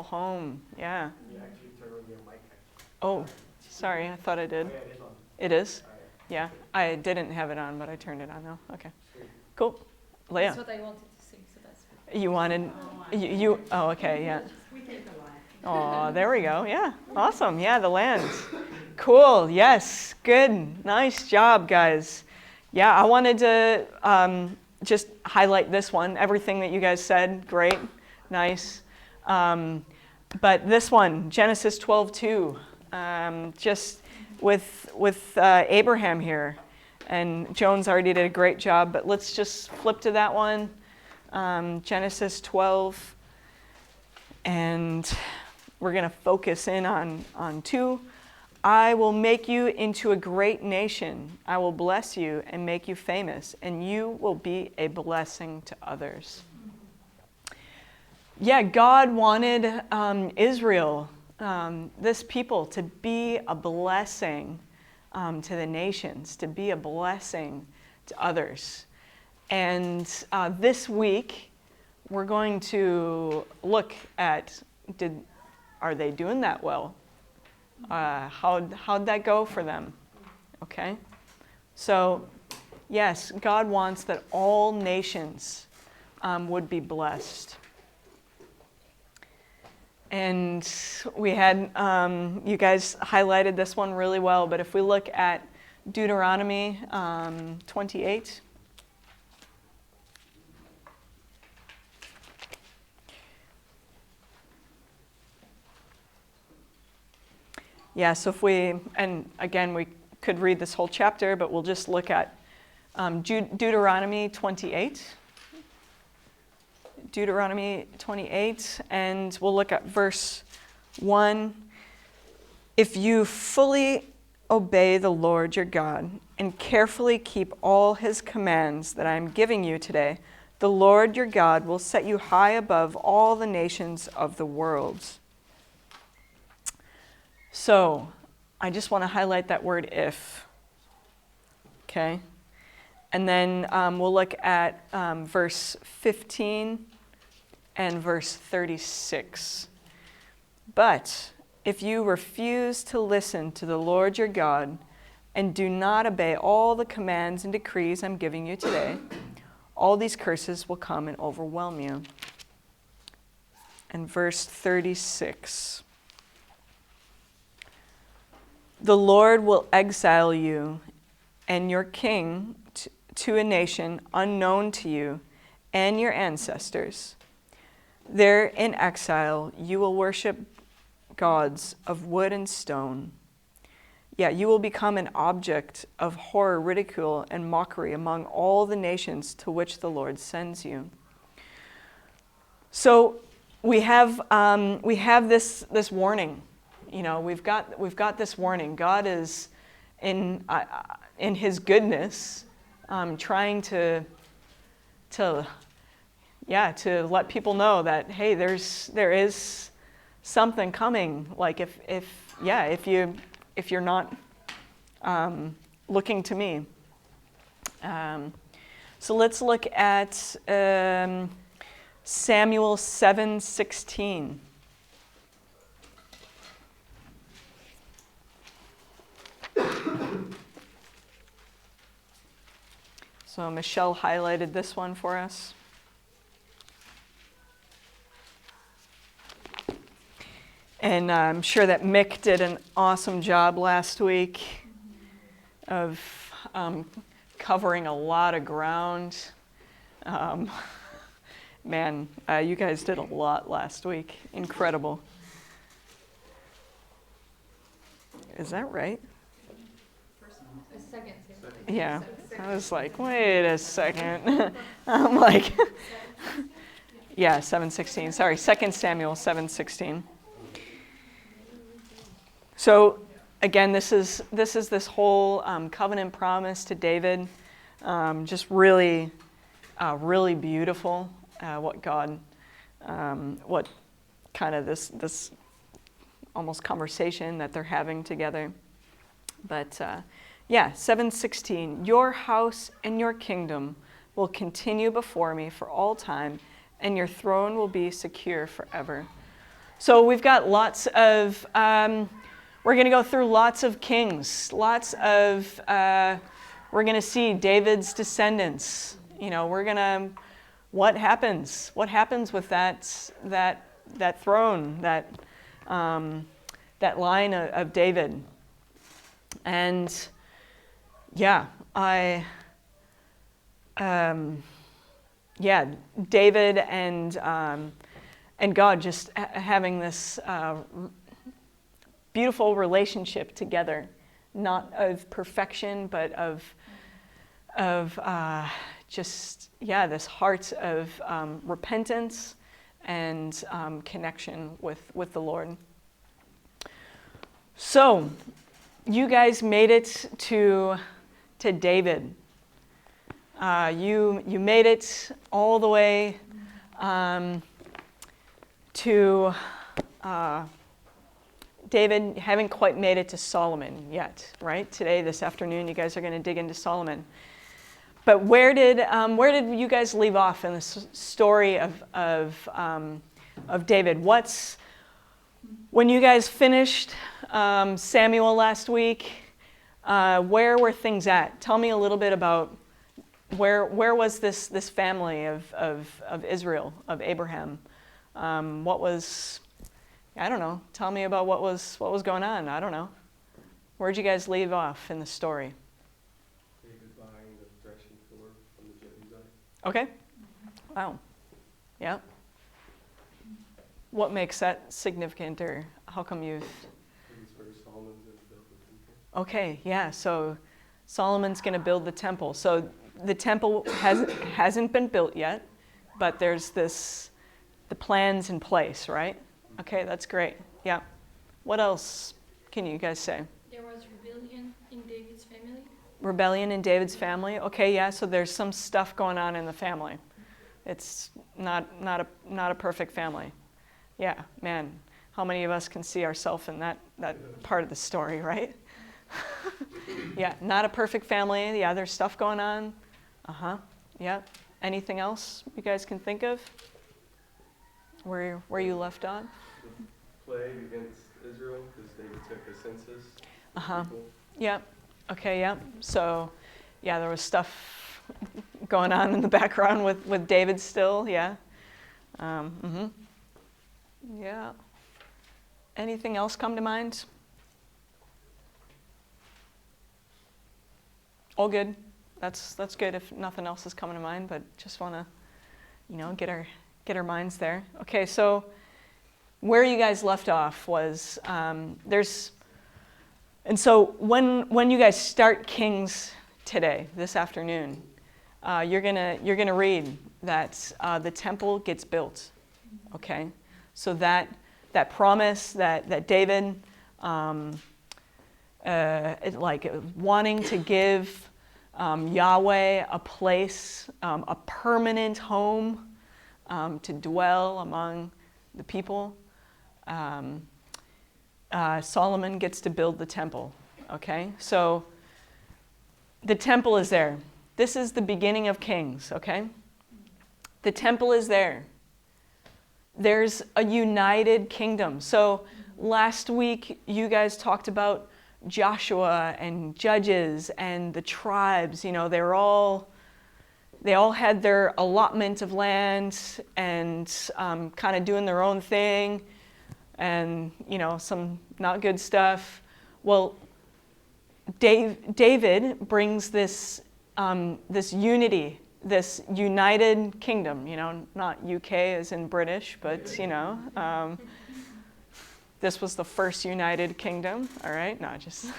beautiful home. Yeah. You actually turn on your mic. Oh, sorry. I thought I did. Oh, yeah, it is on. It is? Oh, yeah. Yeah. I didn't have it on, but I turned it on now. Okay. Sweet. Cool. Leah. That's what I wanted to sing, so that's fine. You wanted, oh, okay, yeah. We take the line. Oh, there we go. Yeah. Awesome. Yeah, the land. Cool. Yes. Good. Nice job, guys. Yeah, I wanted to just highlight this one. Everything that you guys said, great. Nice. But this one, Genesis 12:2, just with Abraham here. And Jones already did a great job, but let's just flip to that one. Genesis 12. And we're going to focus in on 2. I will make you into a great nation. I will bless you and make you famous, and you will be a blessing to others. Yeah, God wanted Israel, this people, to be a blessing to the nations, to be a blessing to others. And this week, we're going to look at, are they doing that well? How'd that go for them? Okay? So, yes, God wants that all nations would be blessed. And we had, you guys highlighted this one really well, but if we look at Deuteronomy 28. Yeah, so if we, and again, we could read this whole chapter, but we'll just look at Deuteronomy 28. Deuteronomy 28, and we'll look at verse 1. If you fully obey the Lord your God and carefully keep all his commands that I am giving you today, the Lord your God will set you high above all the nations of the world. So, I just want to highlight that word if. Okay? And then we'll look at verse 15 and verse 36. But if you refuse to listen to the Lord your God and do not obey all the commands and decrees I'm giving you today, all these curses will come and overwhelm you. And verse 36. The Lord will exile you and your king to a nation unknown to you and your ancestors. There in exile, you will worship gods of wood and stone. Yeah, you will become an object of horror, ridicule, and mockery among all the nations to which the Lord sends you. So we have this warning. You know, we've got this warning. God is in his goodness trying to let people know that, hey, there is something coming. Like if you're not looking to me. So let's look at Samuel 7:16. So Michelle highlighted this one for us. And I'm sure that Mick did an awesome job last week of covering a lot of ground. Man, you guys did a lot last week. Incredible. Is that right? Second. Yeah. I was like, wait a second. I'm like, yeah, 7:16. Sorry, 2 Samuel 7:16. So again, this is this whole covenant promise to David. Just really, really beautiful. What God, what kind of this almost conversation that they're having together. But 7:16. Your house and your kingdom will continue before me for all time, and your throne will be secure forever. So we've got lots of, we're going to go through lots of kings, lots of, we're going to see David's descendants. You know, we're going to, what happens? What happens with that throne, that line of David? And yeah, David and God just having this beautiful relationship together, not of perfection, but of just this heart of repentance and connection with the Lord. So, you guys made it to David. You made it all the way to David. Haven't quite made it to Solomon yet, right? Today, this afternoon, you guys are going to dig into Solomon. But where did you guys leave off in the story of David? When you guys finished Samuel last week? Where were things at? Tell me a little bit about where was this family of Israel, of Abraham? What was, I don't know. Tell me about what was going on. I don't know. Where'd you guys leave off in the story? David buying the threshing floor from the Jebusite. Okay. Wow. Yeah. What makes that significant, or how come you've? It's where Solomon's going to build the temple. Okay. Yeah. So Solomon's going to build the temple. So the temple hasn't been built yet, but there's the plans in place, right? Okay, that's great. Yeah. What else can you guys say? There was rebellion in David's family. Rebellion in David's family. Okay, yeah. So there's some stuff going on in the family. It's not a perfect family. Yeah, man. How many of us can see ourselves in that part of the story, right? Yeah, not a perfect family. Yeah, there's stuff going on. Yeah. Anything else you guys can think of? Where you left on? The plague against Israel, because David took a census. Yeah. Okay, yeah. So, yeah, there was stuff going on in the background with David still, yeah. Yeah. Anything else come to mind? All good. That's good if nothing else is coming to mind, but just want to, get our minds there. Okay, so where you guys left off was and so when you guys start Kings today, this afternoon, you're gonna read that the temple gets built. Okay, so that promise that David wanting to give Yahweh a place, a permanent home to dwell among the people. Solomon gets to build the temple. Okay, so the temple is there. This is the beginning of Kings. Okay, the temple is there. There's a united kingdom. So last week you guys talked about Joshua and Judges and the tribes. You know, they all had their allotment of land and kind of doing their own thing, and some not good stuff. Well, David brings this unity, this united kingdom. Not UK as in British, but this was the first united kingdom. All right, no, just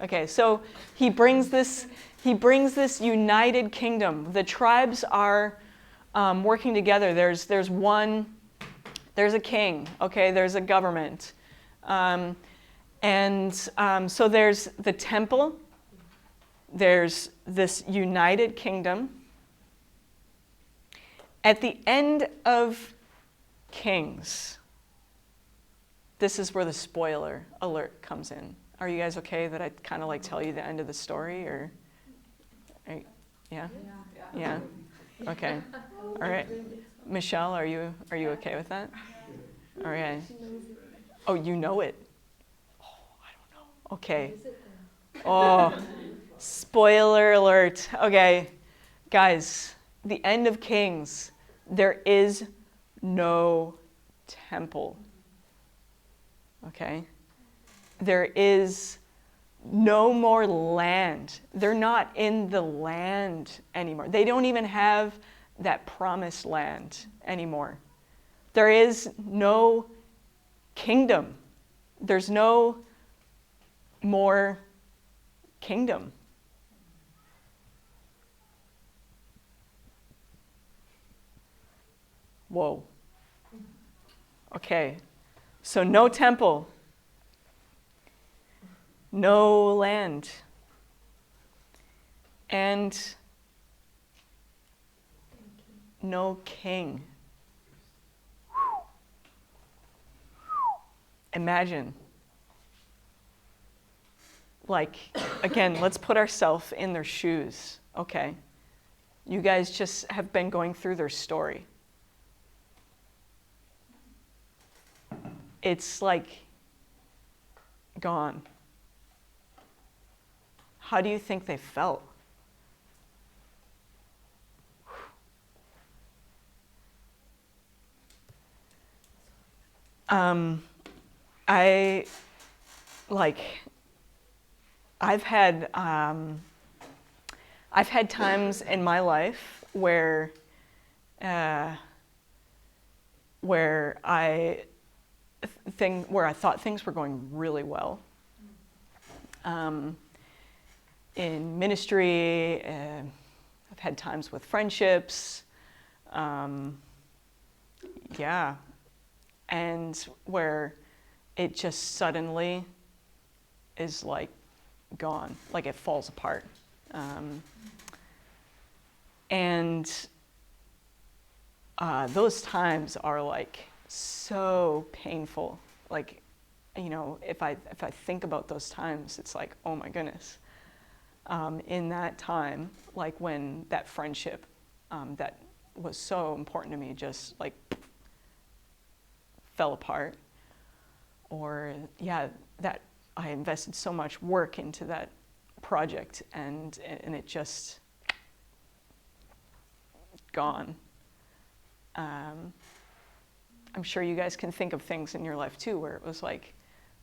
okay. So he brings this united kingdom. The tribes are working together. There's a king. Okay, there's a government, and so there's the temple. There's this united kingdom. At the end of Kings, this is where the spoiler alert comes in. Are you guys okay that I kind of tell you the end of the story, or? Yeah? Okay. All right. Michelle, are you okay with that? All right. Oh, you know it? Oh, I don't know. Okay. Oh, spoiler alert. Okay, guys, the end of Kings, there is no temple. Okay? There is no more land. They're not in the land anymore. They don't even have that promised land anymore. There is no kingdom. There's no more kingdom. Whoa. Okay. So no temple. No land. And no king. Imagine. Like, again, let's put ourselves in their shoes, okay? You guys just have been going through their story. It's like gone. How do you think they felt? I've had times in my life where I thought things were going really well. In ministry, I've had times with friendships, and where it just suddenly is like gone, like it falls apart. And those times are like so painful. Like, you know, if I think about those times, it's like, oh my goodness. In that time, like when that friendship that was so important to me just like fell apart, or that I invested so much work into that project and it just gone. I'm sure you guys can think of things in your life too where it was like,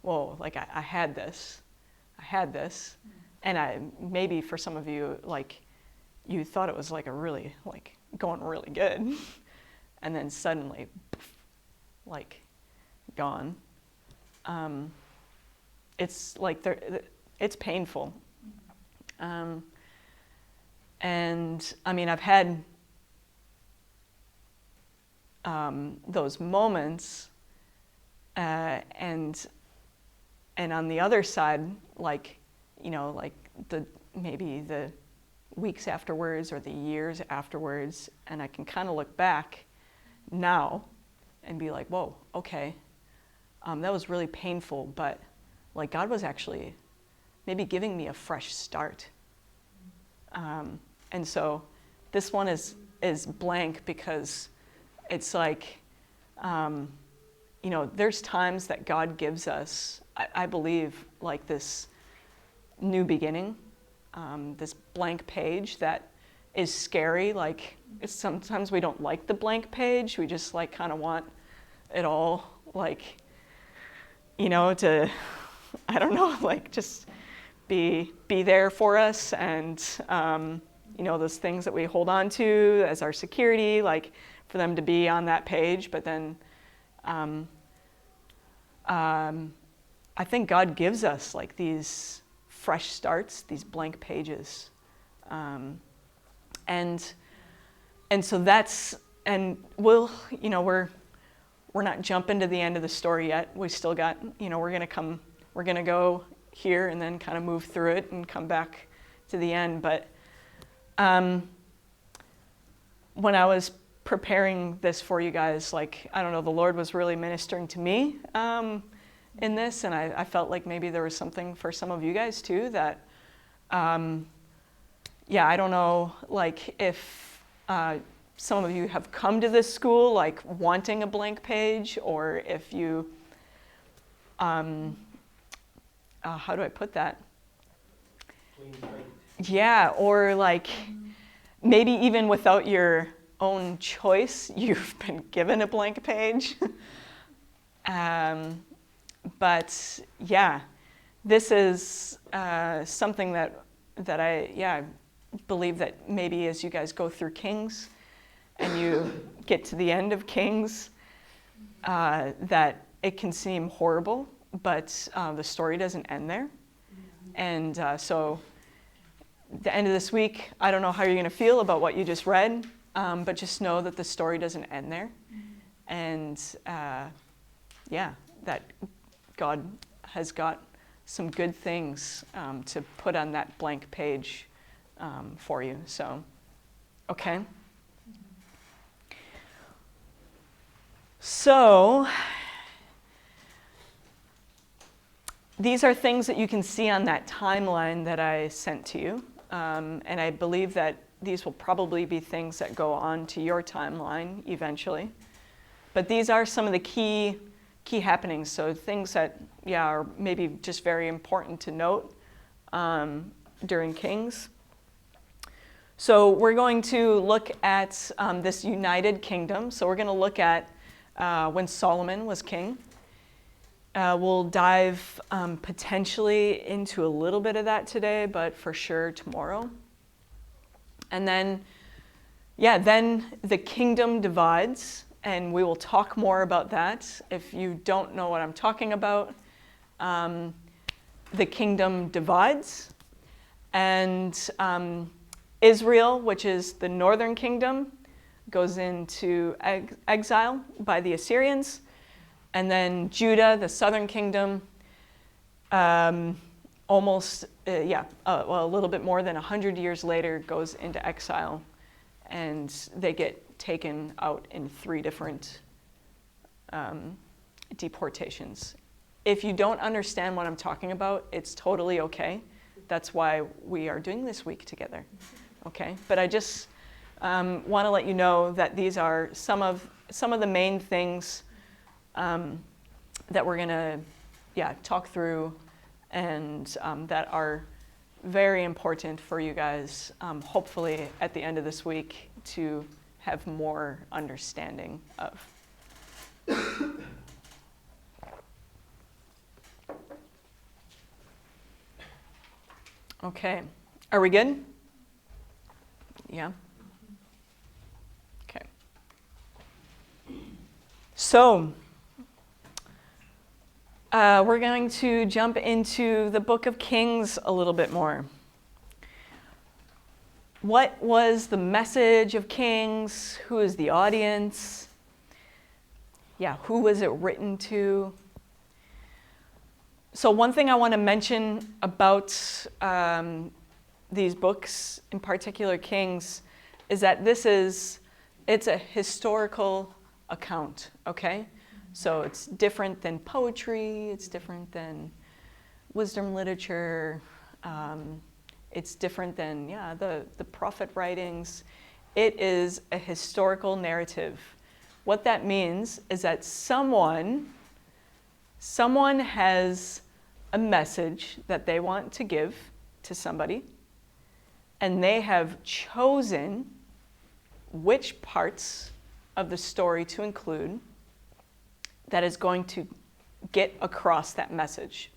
whoa, like I had this, and maybe for some of you, like you thought it was like going really good, and then suddenly, like, gone. It's like it's painful. And I mean, I've had those moments, and on the other side, like, you know, like maybe the weeks afterwards or the years afterwards, and I can kind of look back now and be like, whoa, okay, that was really painful, but like God was actually maybe giving me a fresh start. And so this one is blank because it's like, you know, there's times that God gives us, I believe, like this new beginning, this blank page that is scary. Like sometimes we don't like the blank page. We just like kind of want it all, like, you know, to, I don't know, like just be there for us, and you know, those things that we hold on to as our security, like for them to be on that page. But then I think God gives us like these fresh starts, these blank pages, and so that's, and we'll, you know, we're not jumping to the end of the story yet. We still got, you know, we're gonna go here and then kind of move through it and come back to the end. But when I was preparing this for you guys, like, I don't know, the Lord was really ministering to me in this, and I felt like maybe there was something for some of you guys too that, I don't know, like if some of you have come to this school like wanting a blank page, or if you, how do I put that? Clean slate. Yeah, or like maybe even without your own choice, you've been given a blank page. But yeah, this is something that I believe that maybe as you guys go through Kings and you get to the end of Kings, that it can seem horrible, but the story doesn't end there. And so the end of this week, I don't know how you're going to feel about what you just read, but just know that the story doesn't end there. And that God has got some good things to put on that blank page for you. So, okay. So, these are things that you can see on that timeline that I sent to you. And I believe that these will probably be things that go on to your timeline eventually. But these are some of the key happenings. So things that, are maybe just very important to note during Kings. So we're going to look at this united kingdom. So we're going to look at when Solomon was king. We'll dive potentially into a little bit of that today, but for sure tomorrow. And then, then the kingdom divides, and we will talk more about that. If you don't know what I'm talking about, the kingdom divides, and Israel, which is the northern kingdom, goes into exile by the Assyrians. And then Judah, the southern kingdom, a little bit more than 100 years later, goes into exile. And they get taken out in 3 different deportations. If you don't understand what I'm talking about, it's totally okay. That's why we are doing this week together. Okay? But I just want to let you know that these are some of the main things that we're going to talk through, and that are very important for you guys, hopefully at the end of this week, to have more understanding of. Okay, are we good? Yeah? Okay. So, we're going to jump into the book of Kings a little bit more. What was the message of Kings? Who is the audience? Who was it written to? So one thing I want to mention about these books, in particular Kings, is that it's a historical account, okay? So it's different than poetry, it's different than wisdom literature, it's different than, the prophet writings. It is a historical narrative. What that means is that someone has a message that they want to give to somebody, and they have chosen which parts of the story to include that is going to get across that message,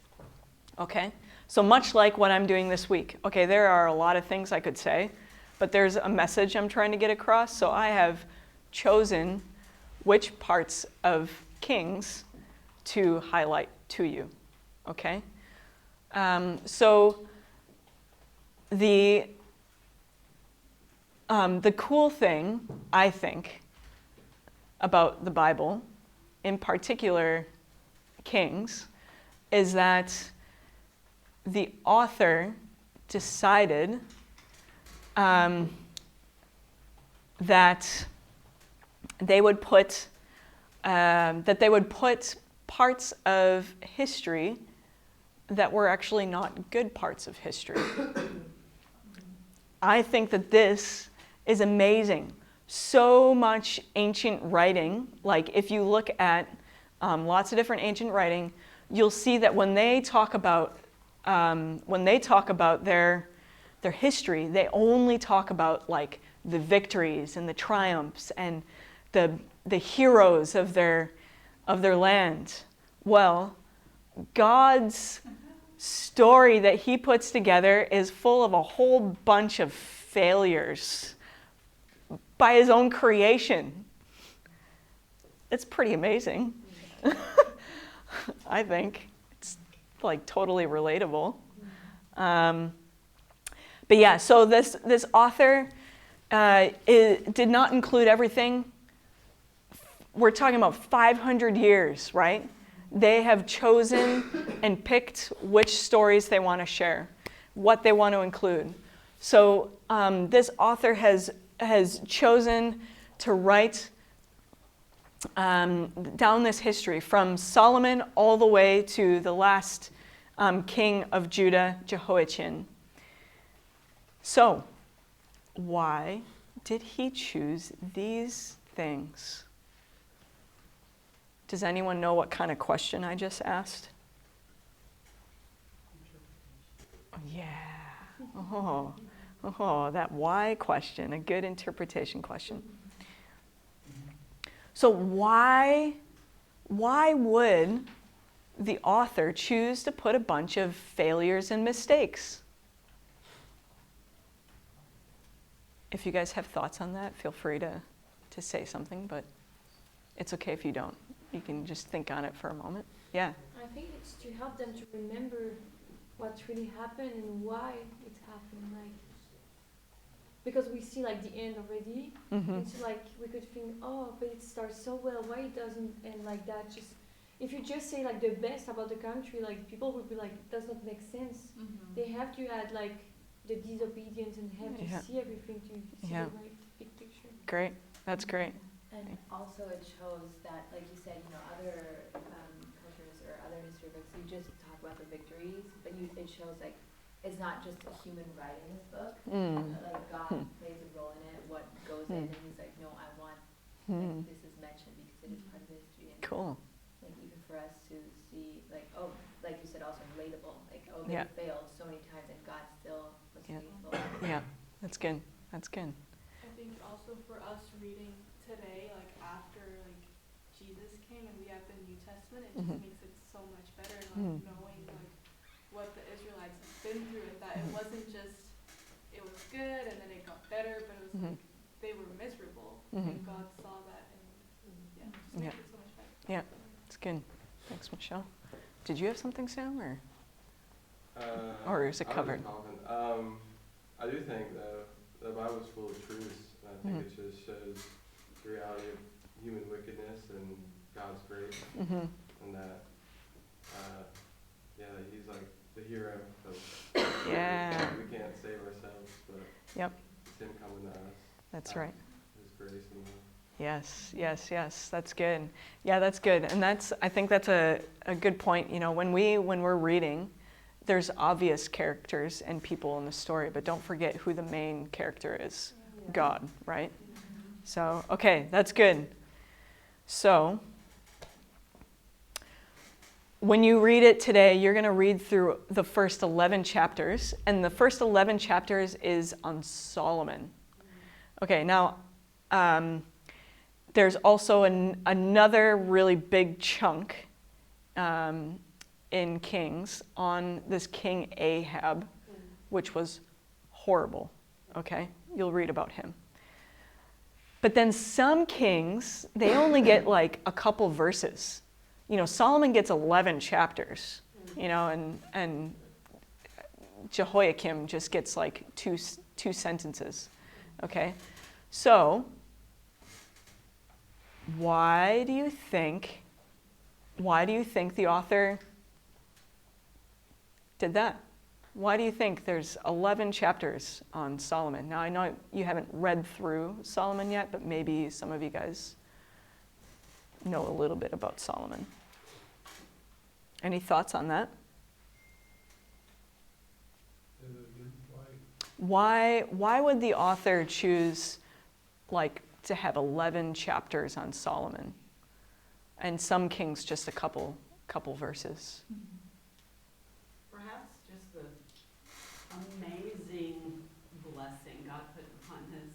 okay? So much like what I'm doing this week. Okay, there are a lot of things I could say, but there's a message I'm trying to get across, so I have chosen which parts of Kings to highlight to you, okay? So the cool thing, I think, about the Bible, in particular Kings, is that the author decided that they would put parts of history that were actually not good parts of history. I think that this is amazing. so much ancient writing. Like if you look at lots of different ancient writing, you'll see that when they talk about their history, they only talk about like the victories and the triumphs and the heroes of their land. Well, God's story that he puts together is full of a whole bunch of failures by his own creation. It's pretty amazing. I think it's like totally relatable. But yeah, so this author did not include everything. We're talking about 500 years, right? They have chosen and picked which stories they want to share, what they want to include. So this author has chosen to write down this history from Solomon all the way to the last king of Judah, Jehoiachin. So, why did he choose these things? Does anyone know what kind of question I just asked? Oh, yeah. Oh, that why question, a good interpretation question. So why would the author choose to put a bunch of failures and mistakes? If you guys have thoughts on that, feel free to say something, but it's okay if you don't. You can just think on it for a moment. Yeah. I think it's to help them to remember what really happened and why it happened. Like, because we see like the end already, and so like we could think, oh, but it starts so well. Why it doesn't end like that? Just if you just say like the best about the country, like people would be like, it does not make sense. They have to add like the disobedience and have to see everything to see the right big picture. Great. That's great. And also it shows that, like you said, other cultures or other history books, you just talk about the victories, but it shows like it's not just a human writing this book. Like God plays a role in it, what goes in, and he's like, no, I want like, this is mentioned because it is part of history. And cool. Like even for us to see, like, oh, like you said, also relatable. Like, oh, they failed so many times and God still was faithful. Yeah, that's good. That's good. I think also for us reading today, like after like Jesus came and we have the New Testament, it just makes it so much better, like knowing like what the Israelites have been through, and that it wasn't just it was good and then it got better, but it was like they were miserable and God saw that and just makes it so much better. Yeah, it's good. Thanks, Michelle. Did you have something, Sam, or is it covered? I do think the Bible's full of truths, and I think it just shows the reality of human wickedness and God's grace, and that, he's like the hero. So we can't save ourselves, but it's him coming to us. That's right. His grace and love. Yes. That's good. Yeah, that's good. And I think that's a good point. When we're reading, there's obvious characters and people in the story, but don't forget who the main character is. God, right? So, okay, that's good. So, when you read it today, you're going to read through the first 11 chapters, and the first 11 chapters is on Solomon. Okay, now, there's also another really big chunk in Kings on this King Ahab, which was horrible. Okay, you'll read about him. But then some kings, they only get like a couple verses. Solomon gets 11 chapters, and Jehoiakim just gets like two sentences. Okay, so why do you think the author did that? Why do you think there's 11 chapters on Solomon? Now, I know you haven't read through Solomon yet, but maybe some of you guys know a little bit about Solomon. Any thoughts on that? Why would the author choose like to have 11 chapters on Solomon, and some kings just a couple verses. Perhaps just the amazing blessing God put upon his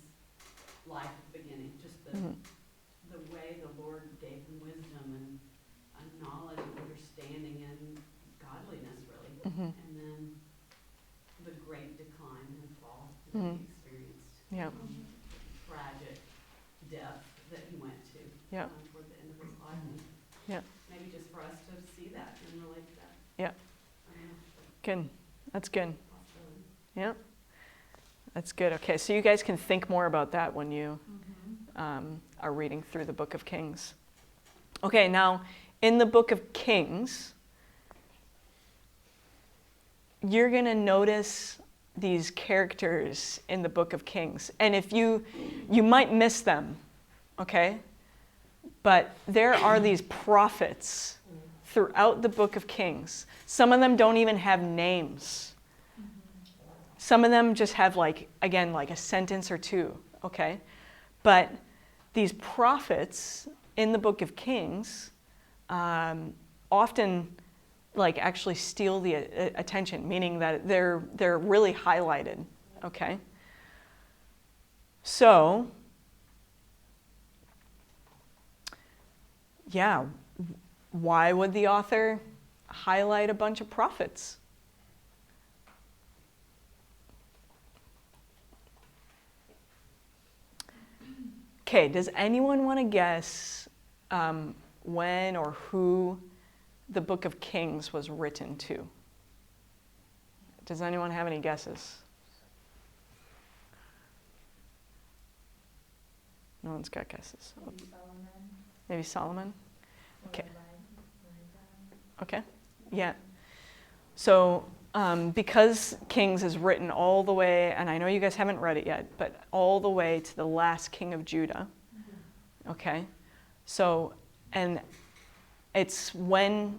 life at the beginning. Just the way the Lord gave him wisdom and a knowledge and understanding and godliness, really. And then the great decline and fall that he experienced. Yeah. Tragic death that he went to Yeah. toward the end of his life. And Yeah. maybe just for us to see that and relate to that. Yeah. Good. That's good. Possibility. Yeah. That's good. Okay, so you guys can think more about that when you are reading through the book of Kings. Okay, now in the book of Kings, you're going to notice these characters in the book of Kings. And if you might miss them, okay? But there are these prophets throughout the book of Kings. Some of them don't even have names. Some of them just have like a sentence or two, okay? But these prophets in the book of Kings often actually steal the attention, meaning that they're really highlighted, okay? So, yeah, why would the author highlight a bunch of prophets? Okay, does anyone want to guess when or who the book of Kings was written to? Does anyone have any guesses? No one's got guesses. Maybe Solomon. Maybe Solomon? Okay. Elijah. Okay. Yeah. So because Kings is written all the way, and I know you guys haven't read it yet, but all the way to the last king of Judah. Okay. So, and it's when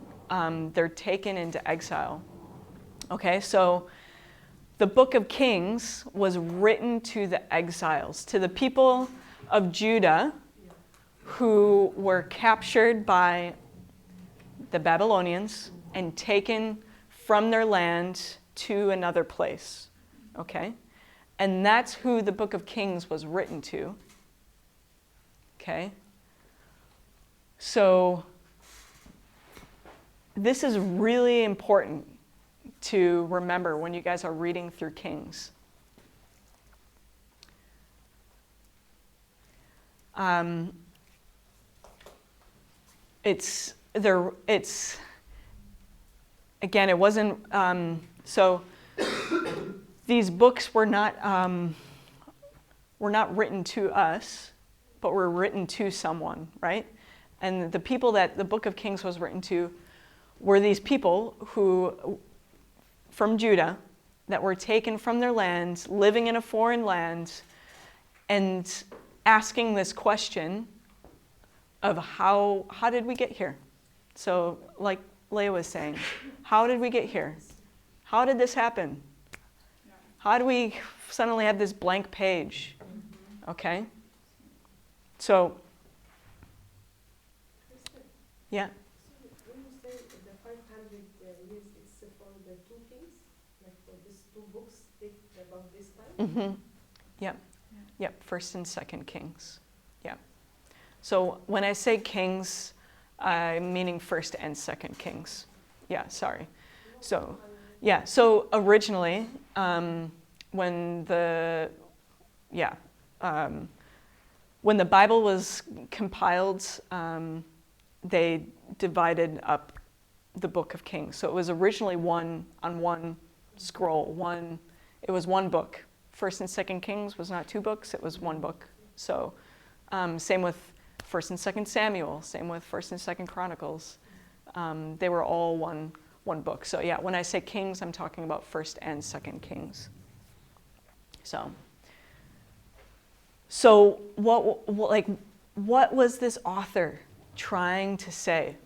they're taken into exile. Okay, so the book of Kings was written to the exiles, to the people of Judah who were captured by the Babylonians and taken from their land to another place. Okay, and that's who the book of Kings was written to. Okay, so this is really important to remember when you guys are reading through Kings. It's again, it wasn't, so these books were not written to us, but were written to someone, right? And the people that the book of Kings was written to were these people who, from Judah, that were taken from their land, living in a foreign land, and asking this question of how did we get here? So like Leah was saying, how did we get here? How did this happen? How do we suddenly have this blank page? Okay? So, yeah. When you say the 500 years, it's for the two kings, like for these two books, about this time? Mm-hmm. Yep. Yep. First and Second Kings. Yeah. So when I say kings, I'm meaning First and Second Kings. Yeah. Sorry. So, yeah. So originally, when the Bible was compiled, they divided up the book of Kings. So it was originally one scroll, it was one book. First and Second Kings was not two books, it was one book. So same with First and Second Samuel, same with First and Second Chronicles. They were all one book. So yeah, when I say Kings, I'm talking about First and Second Kings. So what was this author trying to say?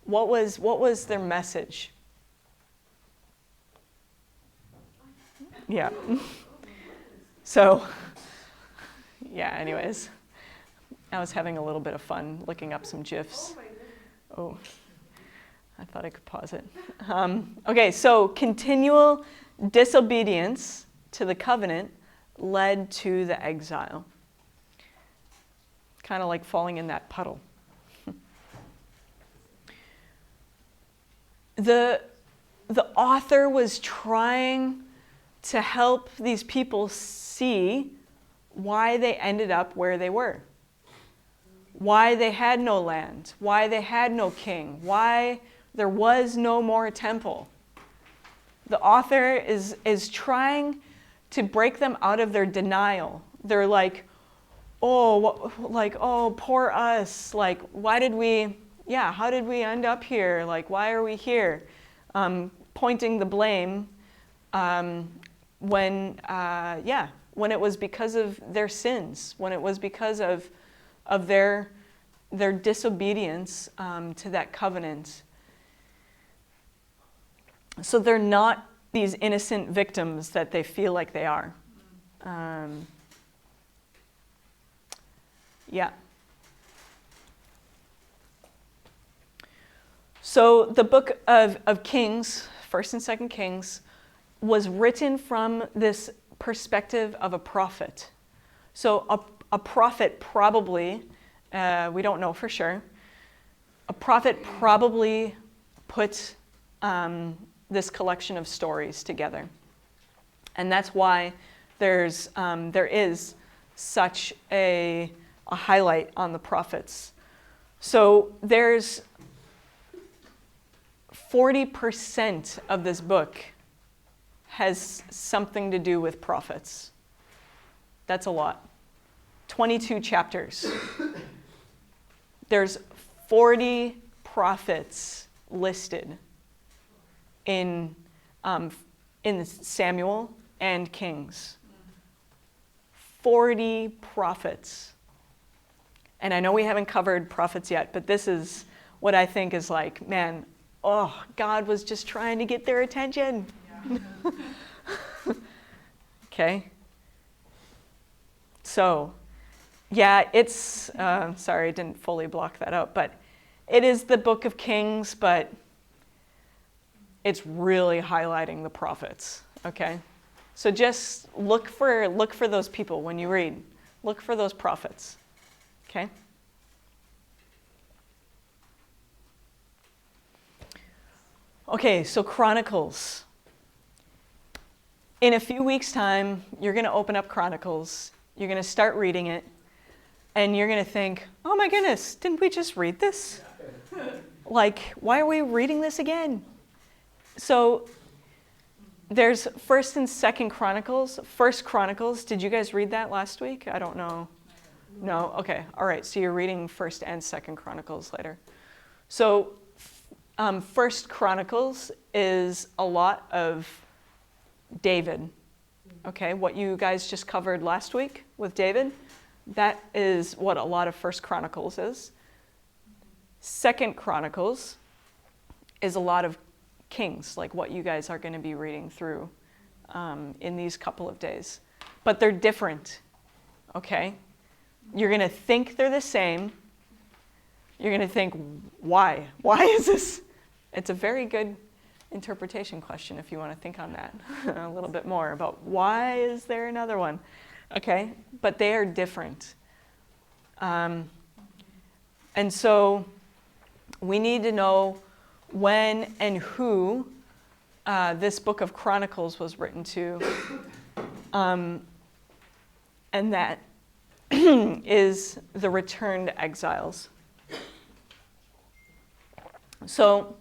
What was their message? Yeah. So, yeah, anyways. I was having a little bit of fun looking up some GIFs. Oh my goodness. Oh, I thought I could pause it. Okay, so continual disobedience to the covenant led to the exile. Kind of like falling in that puddle. The author was trying to help these people see why they ended up where they were. Why they had no land, why they had no king, why there was no more temple. The author is trying to break them out of their denial. They're like, oh, poor us. Like, how did we end up here? Like, why are we here? Pointing the blame when it was because of their sins, when it was because of their disobedience to that covenant. So they're not these innocent victims that they feel like they are. So the book of Kings, 1st and 2nd Kings, was written from this perspective of a prophet. So a prophet probably, we don't know for sure, a prophet probably put this collection of stories together. And that's why there is such a highlight on the prophets. So there's 40% of this book has something to do with prophets. That's a lot. 22 chapters. There's 40 prophets listed in Samuel and Kings. 40 prophets. And I know we haven't covered prophets yet, but this is what I think is like, man, God was just trying to get their attention. Yeah. Okay. So, it's, sorry, I didn't fully block that out, but it is the book of Kings, but it's really highlighting the prophets, okay? So just look for those people when you read. Look for those prophets, okay? Okay, so Chronicles. In a few weeks' time, you're going to open up Chronicles, you're going to start reading it, and you're going to think, oh my goodness, didn't we just read this? Like, why are we reading this again? So there's 1st and 2nd Chronicles. 1st Chronicles, did you guys read that last week? I don't know. No? Okay, all right, so you're reading 1st and 2nd Chronicles later. So 1st Chronicles is a lot of David. Okay, what you guys just covered last week with David, that is what a lot of 1st Chronicles is. 2nd Chronicles is a lot of Kings, like what you guys are going to be reading through in these couple of days. But they're different, okay? You're going to think they're the same. You're going to think, why? Why is this? It's a very good interpretation question if you want to think on that a little bit more about why is there another one, okay? But they are different. And so we need to know when and who this book of Chronicles was written to. And that is the returned exiles. So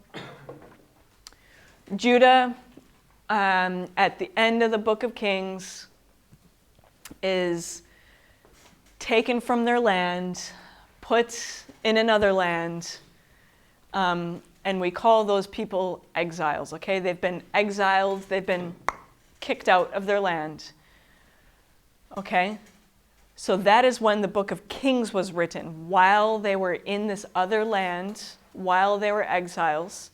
Judah, at the end of the book of Kings, is taken from their land, put in another land, and we call those people exiles, okay? They've been exiled, they've been kicked out of their land, okay? So that is when the book of Kings was written, while they were in this other land, while they were exiles.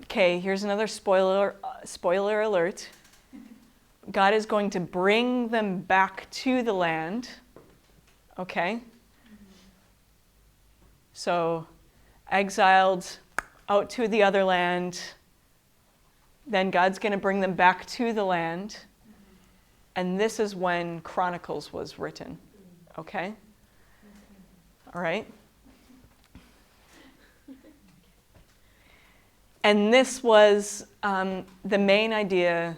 Okay, here's another spoiler alert. God is going to bring them back to the land, Okay? So, exiled out to the other land. Then God's going to bring them back to the land. And this is when Chronicles was written. Okay? All right? And this was the main idea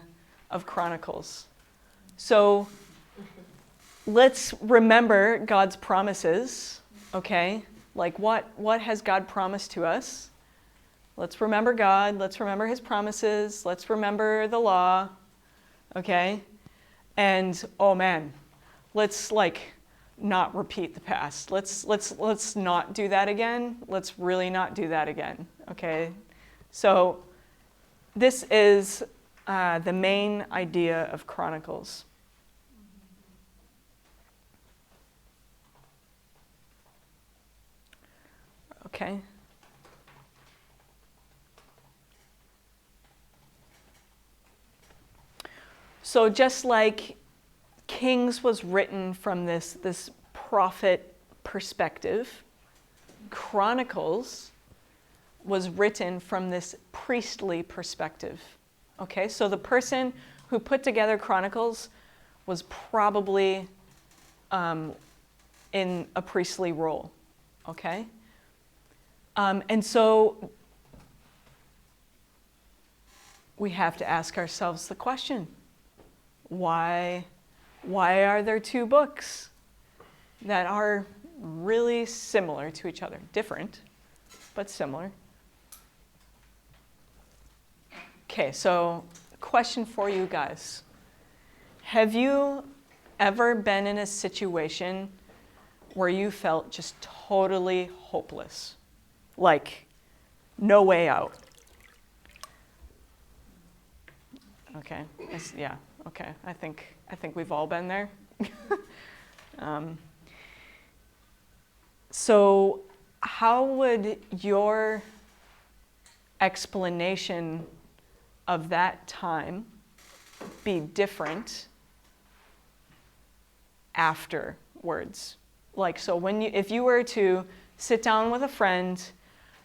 of Chronicles. So let's remember God's promises, okay? Like what has God promised to us? Let's remember God. Let's remember his promises. Let's remember the law, okay? And oh man, let's not repeat the past. Let's not do that again. Let's really not do that again, okay? So this is the main idea of Chronicles. Okay. So just like Kings was written from this prophet perspective, Chronicles was written from this priestly perspective. Okay, so the person who put together Chronicles was probably in a priestly role. Okay? And so we have to ask ourselves the question, why are there two books that are really similar to each other? Different, but similar. Okay, so question for you guys. Have you ever been in a situation where you felt just totally hopeless? Like, no way out? Okay, yeah, okay. I think we've all been there. So how would your explanation of that time be different afterwards? Like, so if you were to sit down with a friend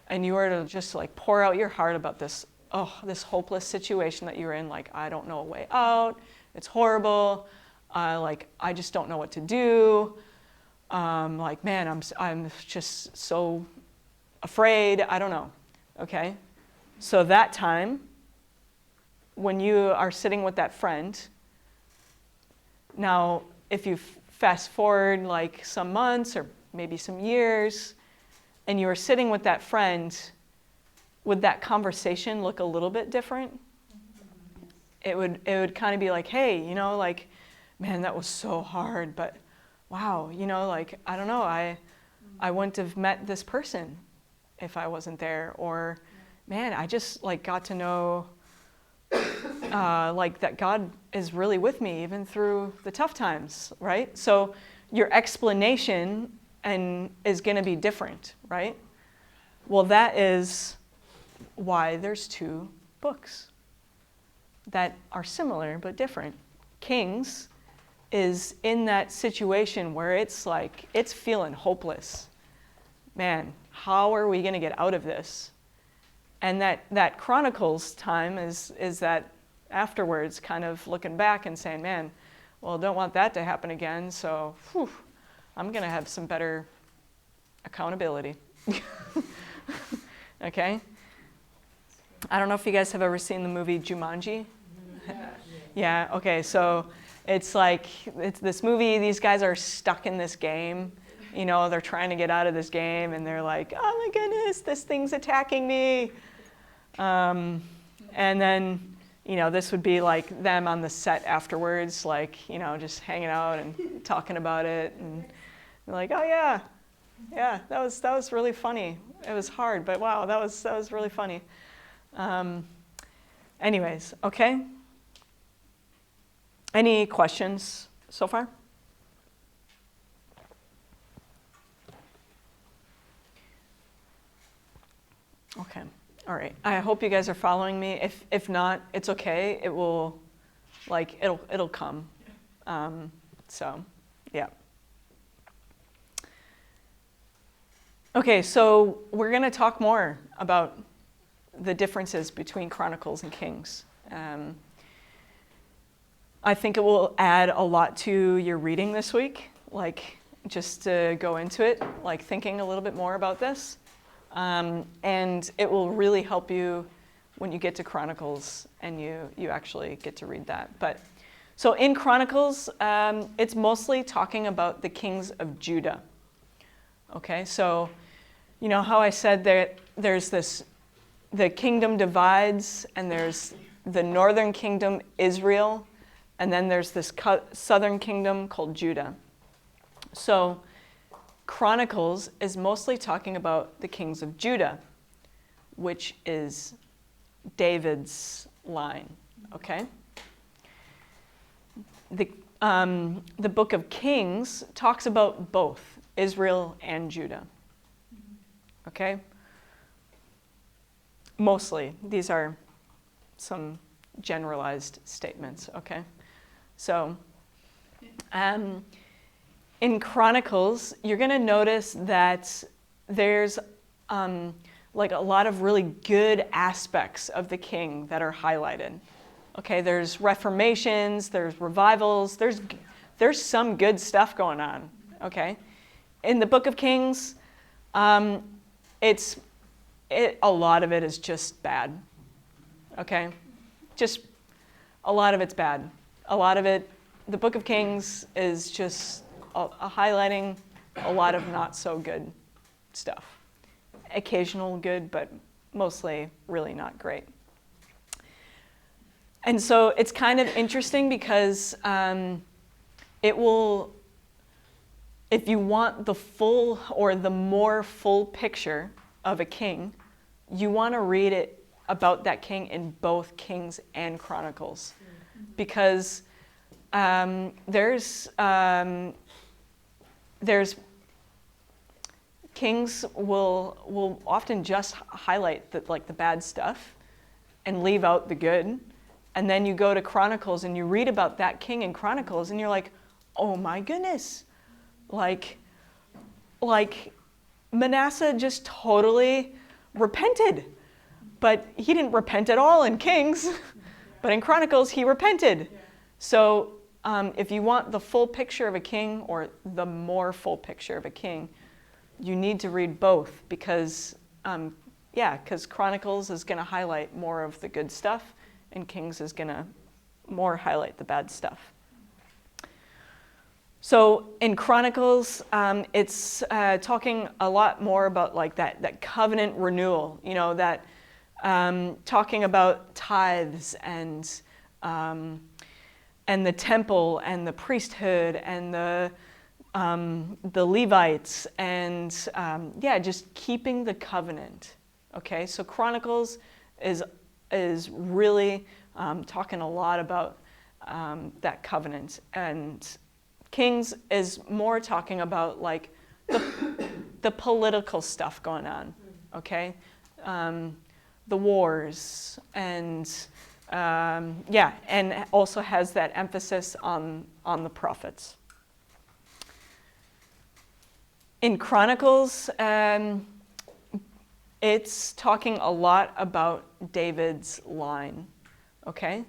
and you were to just pour out your heart about this hopeless situation that you're in, I don't know a way out, it's horrible, I just don't know what to do, man, I'm just so afraid, I don't know, okay? So that time, when you are sitting with that friend, now if you fast forward some months or maybe some years, and you were sitting with that friend, would that conversation look a little bit different? It would kind of be hey, man, that was so hard, but wow, I don't know, I wouldn't have met this person if I wasn't there, or man, I just got to know that God is really with me even through the tough times, right? So your explanation is going to be different, right? Well, that is why there's two books that are similar but different. Kings is in that situation where it's it's feeling hopeless. Man, how are we going to get out of this? And that Chronicles time is that afterwards, kind of looking back and saying, man, well, don't want that to happen again, so I'm going to have some better accountability. Okay? I don't know if you guys have ever seen the movie Jumanji. Yeah, okay, so it's this movie, these guys are stuck in this game. They're trying to get out of this game, and they're like, oh my goodness, this thing's attacking me. And then, this would be them on the set afterwards, just hanging out and talking about it. And they're oh yeah, that was really funny. It was hard, but wow, that was really funny. Anyways, okay. Any questions so far? Okay. All right. I hope you guys are following me. If not, it's okay. It will, it'll come. So, yeah. Okay, so we're going to talk more about the differences between Chronicles and Kings. I think it will add a lot to your reading this week, like just to go into it, like thinking a little bit more about this. And it will really help you when you get to Chronicles and you actually get to read that. But so in Chronicles, it's mostly talking about the kings of Judah. Okay, so you know how I said that there's the kingdom divides, and there's the northern kingdom, Israel, and then there's this southern kingdom called Judah. So Chronicles is mostly talking about the kings of Judah, which is David's line, okay? The book of Kings talks about both Israel and Judah, okay? Mostly, these are some generalized statements, okay? So, in Chronicles, you're going to notice that there's like a lot of really good aspects of the king that are highlighted. Okay, there's reformations, there's revivals, there's some good stuff going on. Okay, in the Book of Kings, a lot of it is just bad. Okay, just a lot of it's bad. A lot of it, the Book of Kings is just highlighting a lot of not so good stuff. Occasional good, but mostly really not great. And so it's kind of interesting because it will, if you want the full or the more full picture of a king, you want to read it about that king in both Kings and Chronicles. Because there's Kings will often just highlight the bad stuff and leave out the good. And then you go to Chronicles and you read about that king in Chronicles and you're like, oh my goodness. Like Manasseh just totally repented. But he didn't repent at all in Kings. But in Chronicles, he repented. So if you want the full picture of a king or the more full picture of a king, you need to read both because Chronicles is going to highlight more of the good stuff and Kings is going to more highlight the bad stuff. So in Chronicles, it's talking a lot more about like that covenant renewal, you know, that talking about tithes and the temple and the priesthood and the Levites and just keeping the covenant. Okay, so Chronicles is really talking a lot about that covenant, and Kings is more talking about like the political stuff going on. Okay, the wars and and also has that emphasis on the prophets. In Chronicles, it's talking a lot about David's line, okay?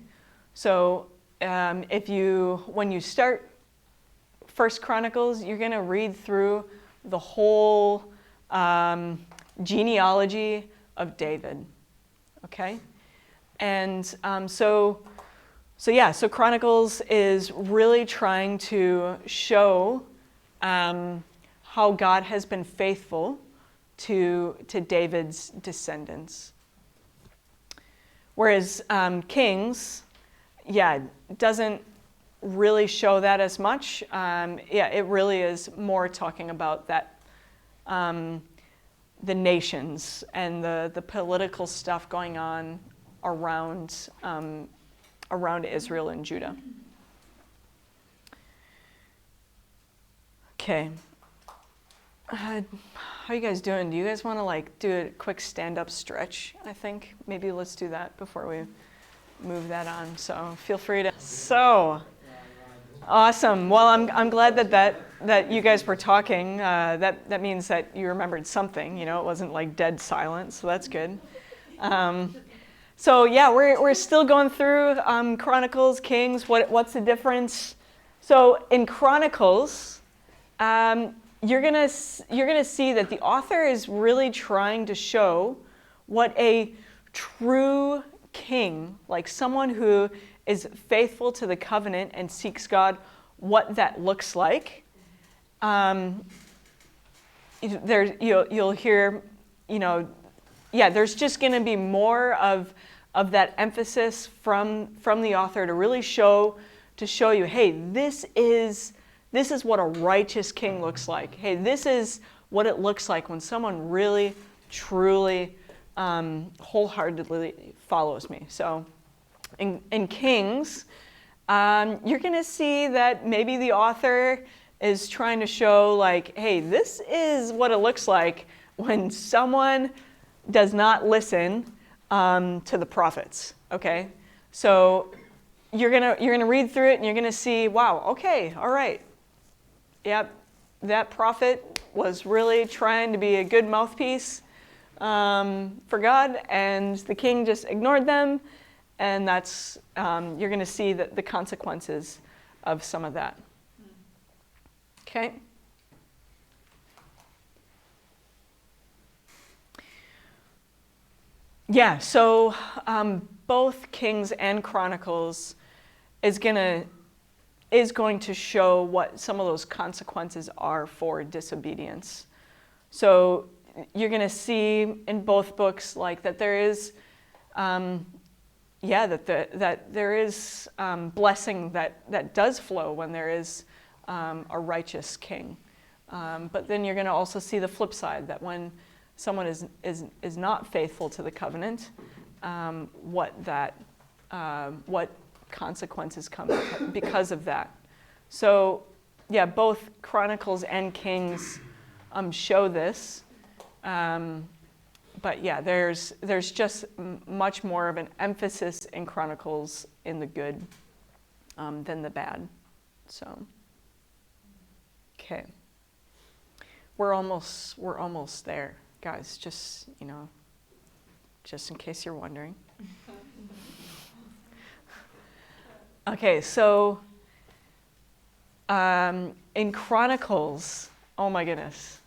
So when you start First Chronicles, you're going to read through the whole genealogy of David, okay? And so Chronicles is really trying to show how God has been faithful to David's descendants. Whereas Kings, doesn't really show that as much. It really is more talking about that, the nations and the political stuff going on around Israel and Judah. Okay. How are you guys doing? Do you guys want to do a quick stand-up stretch, I think? Maybe let's do that before we move that on. So feel free to. So Awesome. Well, I'm glad that you guys were talking. That means that you remembered something. You know, it wasn't like dead silence. So that's good. So yeah, we're still going through Chronicles, Kings. What's the difference? So in Chronicles, you're gonna see that the author is really trying to show what a true king, like someone who is faithful to the covenant and seeks God, what that looks like. You'll hear, there's just going to be more of that emphasis from the author to really show you, hey, this is what a righteous king looks like. Hey, this is what it looks like when someone really, truly, wholeheartedly follows me. So in Kings, you're going to see that maybe the author is trying to show like, hey, this is what it looks like when someone does not listen to the prophets. Okay, so you're gonna read through it and you're gonna see, wow, okay, all right, yep, that prophet was really trying to be a good mouthpiece for God, and the king just ignored them, and that's you're gonna see the consequences of some of that. Okay. Yeah, so both Kings and Chronicles is going to show what some of those consequences are for disobedience. So you're going to see in both books like that there is, that there is blessing that does flow when there is a righteous king. But then you're going to also see the flip side, that when someone is not faithful to the covenant, what consequences come because of that. So yeah, both Chronicles and Kings show this. But yeah, there's just much more of an emphasis in Chronicles in the good than the bad. So. Okay, we're almost there, guys. Just in case you're wondering. Okay, so in Chronicles, oh my goodness,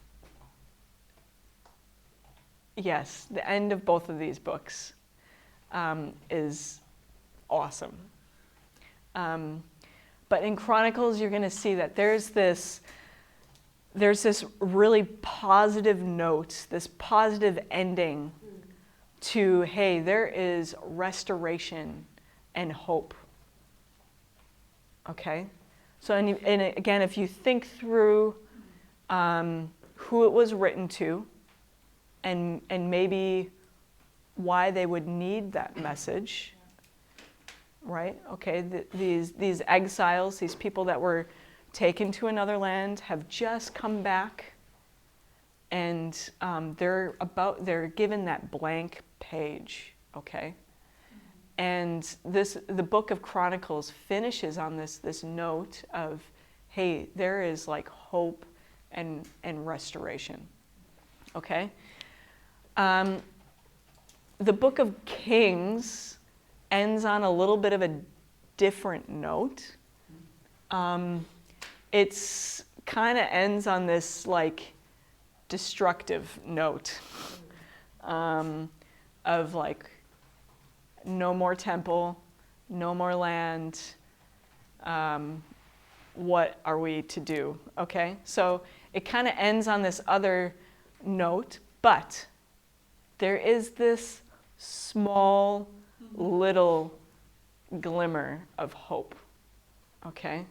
yes, the end of both of these books is awesome. But in Chronicles, you're going to see that there's this really positive note, this positive ending to, hey, there is restoration and hope. Okay? So, and again, if you think through who it was written to and maybe why they would need that message, right? Okay, these exiles, these people that were taken to another land, have just come back, and they're given that blank page, okay? And the book of Chronicles finishes on this note of, hey, there is like hope and restoration, okay? The book of Kings ends on a little bit of a different note. It's kind of ends on this like destructive note of like no more temple, no more land. What are we to do? Okay, so it kind of ends on this other note, but there is this small little glimmer of hope, okay,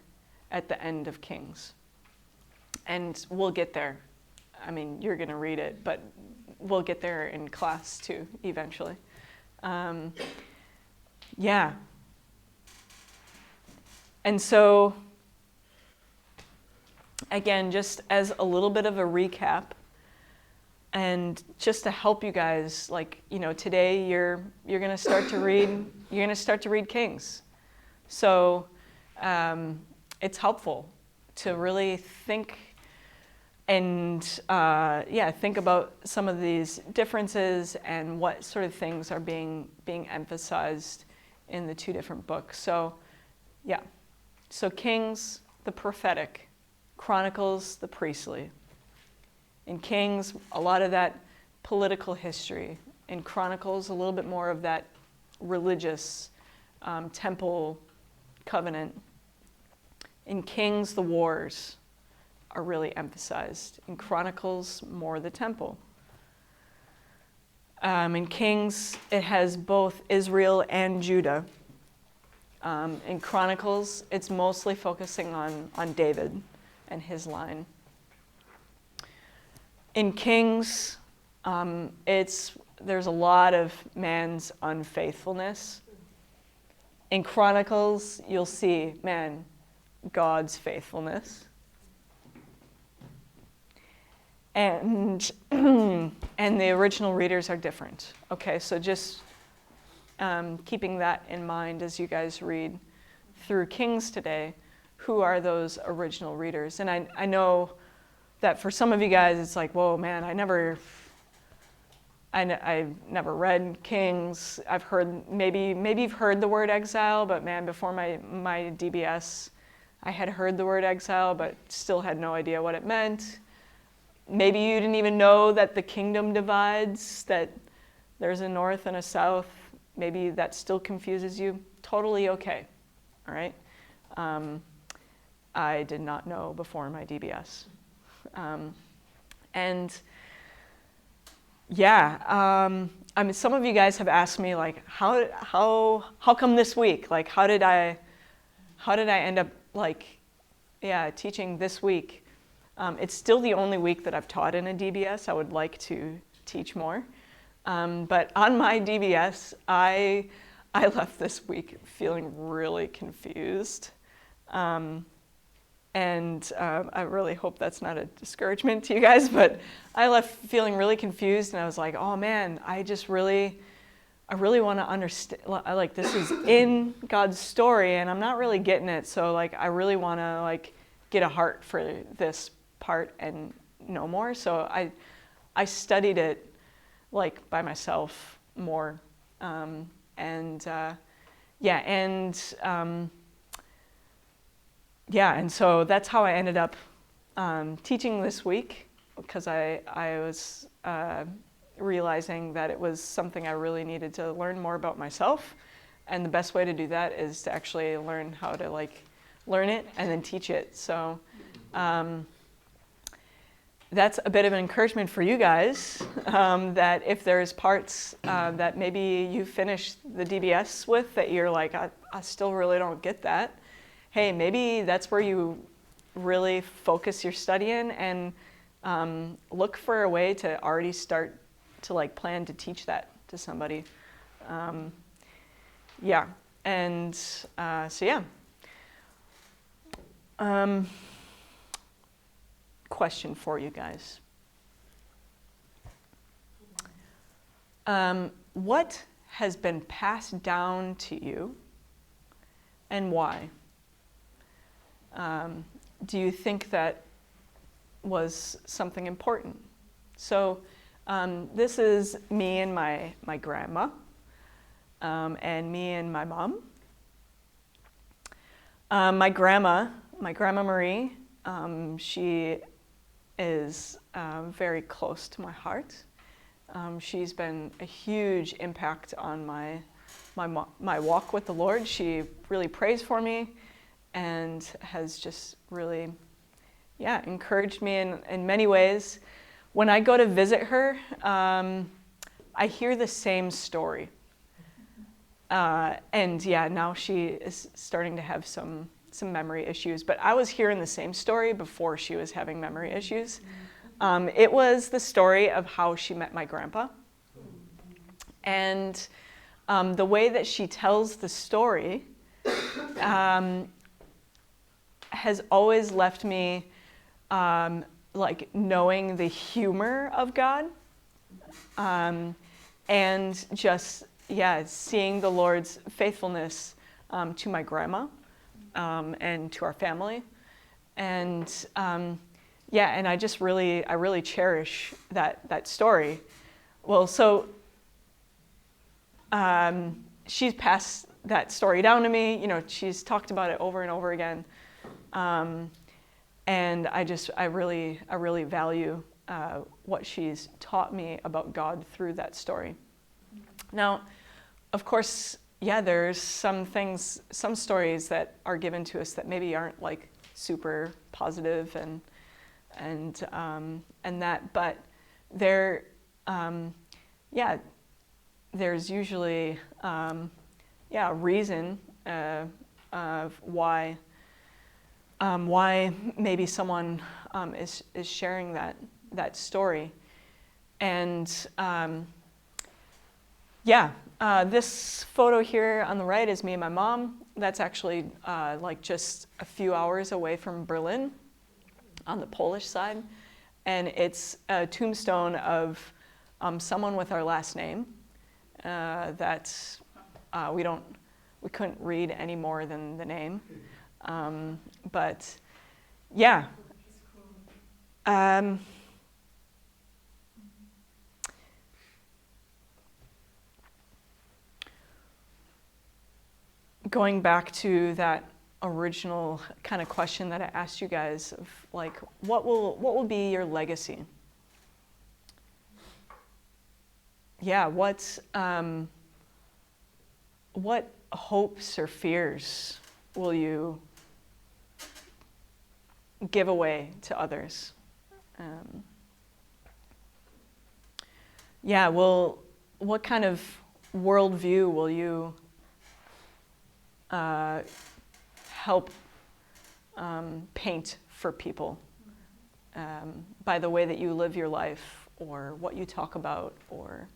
at the end of Kings. And we'll get there. I mean, you're going to read it, but we'll get there in class too, eventually. Yeah. And so, again, just as a little bit of a recap, and just to help you guys, like, today you're going to start to read Kings. So it's helpful to really think and think about some of these differences and what sort of things are being emphasized in the two different books. So, yeah. So Kings, the prophetic. Chronicles, the priestly. In Kings, a lot of that political history. In Chronicles, a little bit more of that religious temple covenant. In Kings, the wars are really emphasized. In Chronicles, more the temple. In Kings, it has both Israel and Judah. In Chronicles, it's mostly focusing on David and his line. In Kings, there's a lot of man's unfaithfulness. In Chronicles, you'll see, God's faithfulness. And the original readers are different. Okay, so just keeping that in mind as you guys read through Kings today, who are those original readers? And I know that for some of you guys, it's like, whoa, man, I've never read Kings. I've heard, maybe you've heard the word exile, but man, before my DBS, I had heard the word exile, but still had no idea what it meant. Maybe you didn't even know that the kingdom divides, that there's a north and a south. Maybe that still confuses you. Totally okay, all right? I did not know before my DBS. I mean, some of you guys have asked me, like, how come this week? Like, how did I end up, teaching this week? It's still the only week that I've taught in a DBS. I would like to teach more. But on my DBS, I left this week feeling really confused. I really hope that's not a discouragement to you guys, but I left feeling really confused, and I was like, oh man, I really want to understand, like, this is in God's story, and I'm not really getting it, so like, I really want to like get a heart for this part and know more. So I studied it like by myself more, and so that's how I ended up teaching this week, because I was realizing that it was something I really needed to learn more about myself, and the best way to do that is to actually learn how to like learn it and then teach it. So that's a bit of an encouragement for you guys, that if there's parts that maybe you finished the DBS with that you're like, I still really don't get that. Hey, maybe that's where you really focus your study in, and look for a way to already start to like plan to teach that to somebody. Question for you guys. What has been passed down to you, and why? Do you think that was something important? So this is me and my grandma, and me and my mom. My grandma Marie, she is very close to my heart. She's been a huge impact on my walk with the Lord. She really prays for me and has just really, encouraged me in many ways. When I go to visit her, I hear the same story. Now she is starting to have some memory issues, but I was hearing the same story before she was having memory issues. It was the story of how she met my grandpa. And the way that she tells the story has always left me like knowing the humor of God, and just seeing the Lord's faithfulness to my grandma. and to our family. And and I really cherish that story. Well, so she's passed that story down to me. You know, she's talked about it over and over again. And I really value what she's taught me about God through that story. Now, of course, there's some stories that are given to us that maybe aren't like super positive and that, but there's usually a reason of why maybe someone is sharing that story. And this photo here on the right is me and my mom. That's actually like just a few hours away from Berlin on the Polish side. And it's a tombstone of someone with our last name that we couldn't read any more than the name. But yeah. Going back to that original kind of question that I asked you guys of like, what will be your legacy? Yeah, what hopes or fears will you give away to others? What kind of worldview will you help paint for people by the way that you live your life or what you talk about or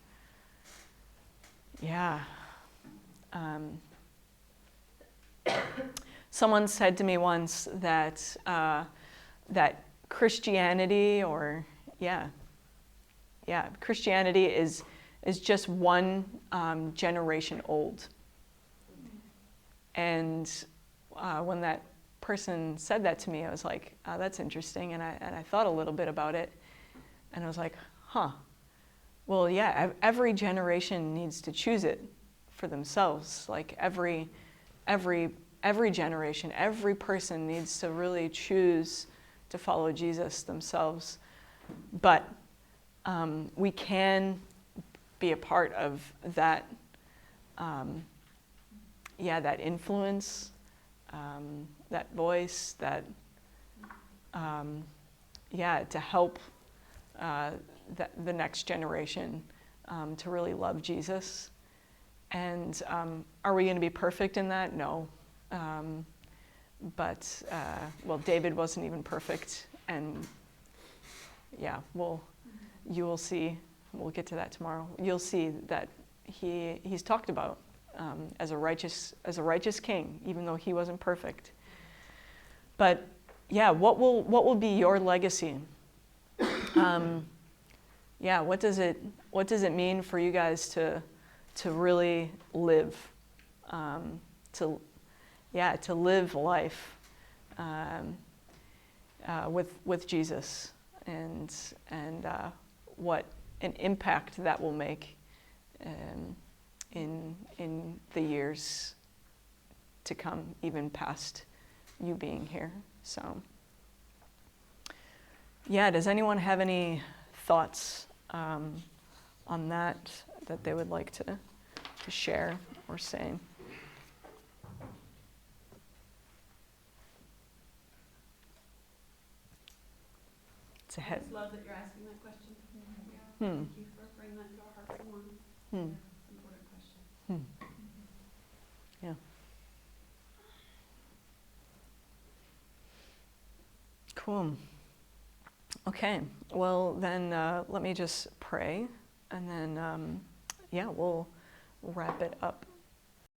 someone said to me once that that Christianity Christianity is just one generation old. And when that person said that to me, I was like, oh, that's interesting. And I thought a little bit about it. And I was like, well, yeah, every generation needs to choose it for themselves. Like every generation, every person needs to really choose to follow Jesus themselves. But we can be a part of that, that influence, that voice, that, to help the next generation to really love Jesus. And are we going to be perfect in that? No. But David wasn't even perfect. And you will see, we'll get to that tomorrow. You'll see that he's talked about as a righteous king, even though he wasn't perfect. But what will be your legacy? What does it mean for you guys to really live, to live life with Jesus, and what an impact that will make in the years to come, even past you being here. So, does anyone have any thoughts on that they would like to share or say? It's a head. I just love that you're asking that question. Thank you for bringing that to our hearts and minds. Important question. Yeah. Cool. Okay. Well, then let me just pray, and then we'll wrap it up.